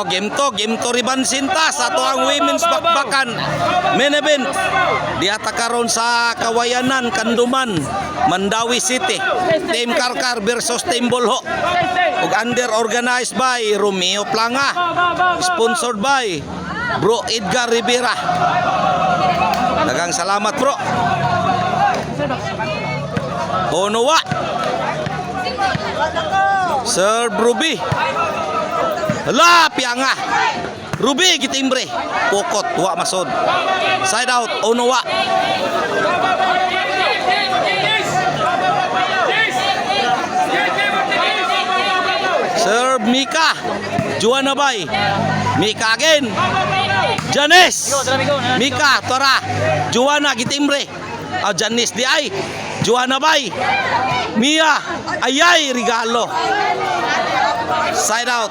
game to Riban Sinta sa ato ang women's bakbakan main event. Diata karon sa Kawayanan, Kanduman, Mandawi City. Team Karkar versus Team Bolho. Ug under organized by Romeo Planga. Sponsored by Bro Edgar Rivera. Dagang salamat bro. Onowa. Sir Ruby. Hala, Pianga. Ruby gitimbre. Pokot, wa masod. Side out, Onowa. Sir Mika. Juana Bay. Mika again. Janes. Mika, Tora. Juana gitimbre. Janis di ay. Juana Bay. Mia. Ayay, regalo. Side out.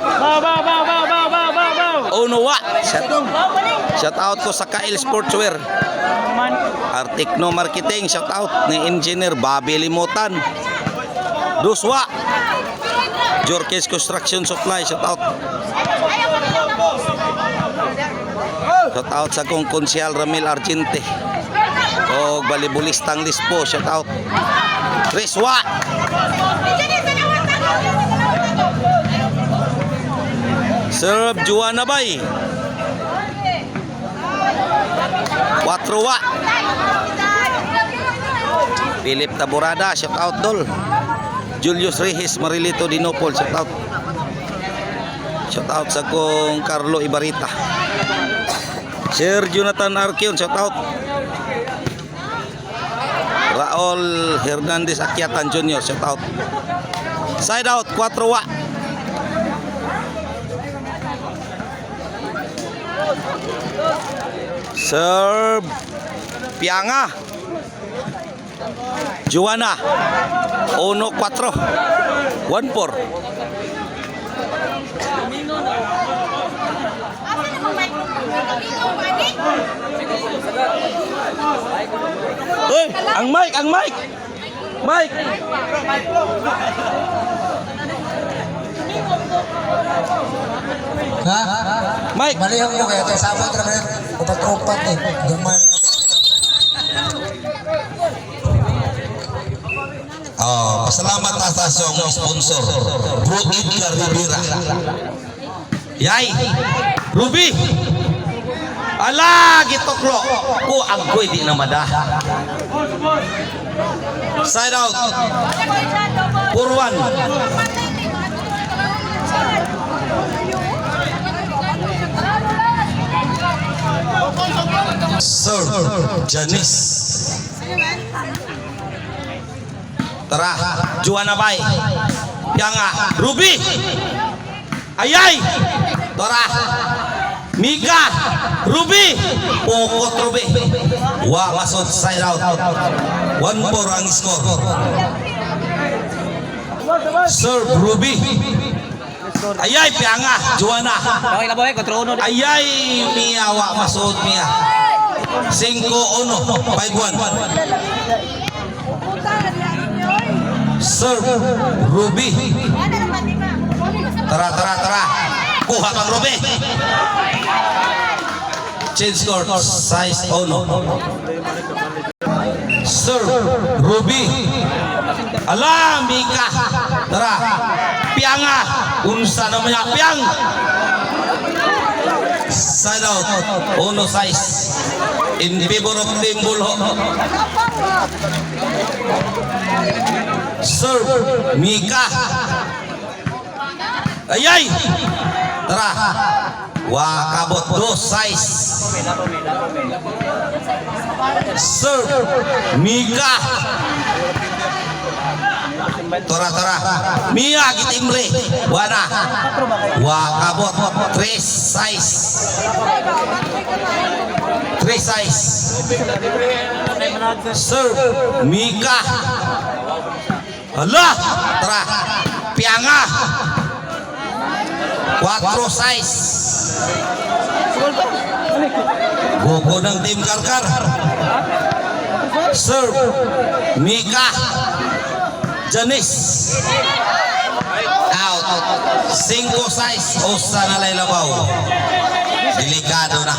Onowa. Shout out ko sa Kail Sportswear. Artikno Marketing. Shout out ni Engineer Bobby Limutan. Duswa. Jorkes Construction Supply. Shout out. Shout out sa kong Konsyal Ramil Argente. O balibulistang Lispo. Shout out. Riswa. Serve Juana Bay. 4 wa. Philip Taborada, shout out dol. Julius Reyes Marilito Dinopol, shout out. Shout out sa kong Carlo Ibarita. Sir Jonathan Arquion, shout out. Raul Hernandez Akyatan Jr., shout out. Side out 4 wa. Serve Pianga. Juana 1-4 1-4. Hey, ang mic. Mike. Ha? Mike. Malihong mo kaya tayo sabot na rin. Upat-upat eh. Gamay. Pasalamat sa yung sponsor Bro Edgar Rivera. Yay. Ruby. Ala gitoklo. Ko agoy di na mada. Side out. Purwan. Sir Janice. Tara, Juana Bay. Pianga, Ruby. Ayay. Tara. Mika, Ruby. Pokot Ruby. Wa masod side out. 1-4 ang score. Sir Ruby. Ayay, Pianga, Juana. Okay na boy, kontrol uno. Ayay, Mia wa masod Mia. 5-1 5-1. Sir Ruby. Tara. Kuha kang Ruby. Change score size 1. Sir Ruby. Ala, Mika. Tara. Pianga. Unsa naman niya, Piang. Side out. 1 size. In favor of Team Bolho. Sir Mika. Ayay. Tara. Wakabot 2 size. Sir Mika. Tara. Mia gitimbre. Wana. Wakabot 3 size. 3 size. Sir Mika. Hala. Tara. Pianga. 4 size. Gogo ng Team Karkar. Sir Mika. Janice. Out. 5-6 usa na lay labaw. Delikado na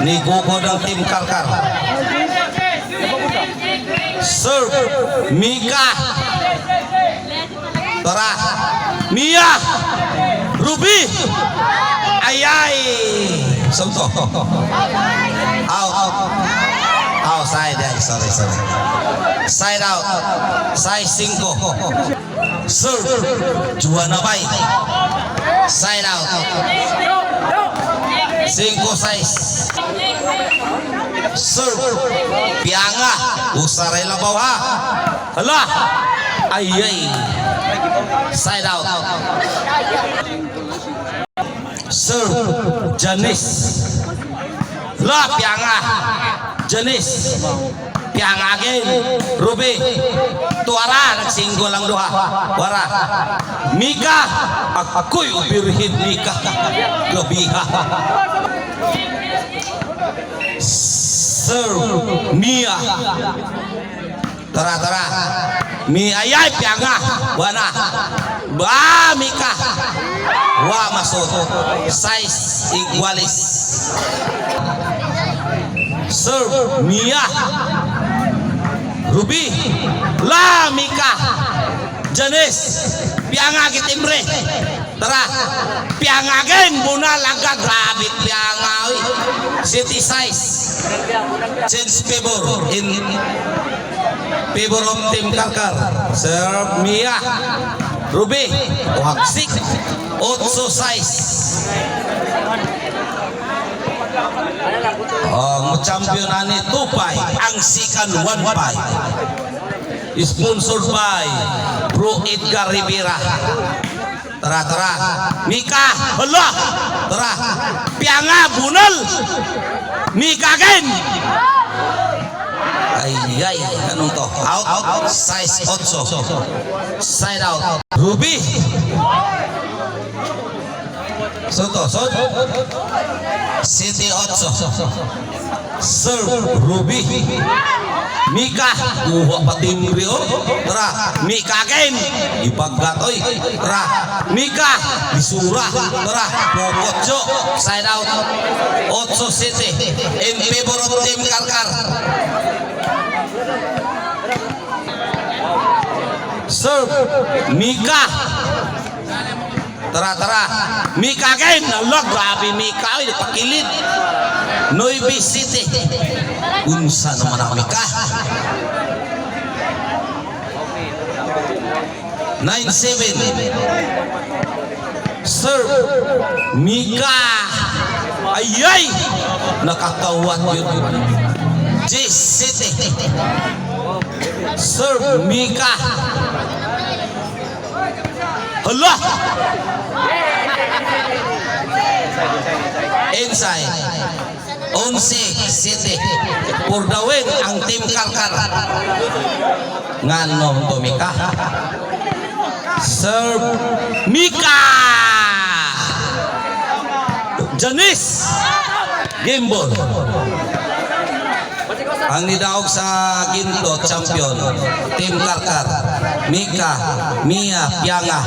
ni Gugo ng Team Karkar. Serve. Mika. Tara. Mia. Ruby. Ayay. Sunto. Out. Outside. Sorry. Side out. Size 5. Serve. Juana Bay. Side out. 5-6. Serve. Pianga. Usaray labaw ha. Hala. Ayay. Side out. Serve. Janice. La Pianga. Janice. Pianga again. Ruby. Tuara. Nagsinggo lang duha. Wara. Mika. Ako'y ubirhin Mika. Gabiha. Serve. Mia. Tara. Mia. Ayay. Pianga. Wana. Ba. Mika. Wa masuk. Size igualis. Serve. Mia. Ruby. La. Mika. Janice. Pianga kitimbre. Tara. Pianga again. Bunal agad. Grabe pianga. Uy. City size. Change favor in favor of Team Karkar. Serve. Mia. Ruby. Waksik. 8 size. Ang champion ani 2-5. Ang sikan 1-5. Sponsored by Bro Edgar Rivera. Tara. Mika. Hala. Tara. Pianga. Bunal. Mika again. Ay. Anong to? Out. Size 8. Side out. Ruby. Soto. City 8. Serve. Ruby. Mika. Kuha pa timbre oh. Tara. Mika again. Ipagkatoy. Tara. Mika. Bisura. Tara. Pukotso. Side out. 8 City. In favor of Team Karkar. Serve. Mika. Tara. Mika again. Ala, grabe Mika. Ay, pakilid. Noybe City. Unsa naman ang Mika? 9-7. Serve. Mika. Ayay. Nakakawat yun. J City. Serve. Mika. Hala. Inside. 11 City. For the win ang Team Karkar. Nganom to Mika. Serve. Mika. Janice. Game ball. Ang nidaog sa ginto champion Team Karkar. Mika, Mia, Pianga.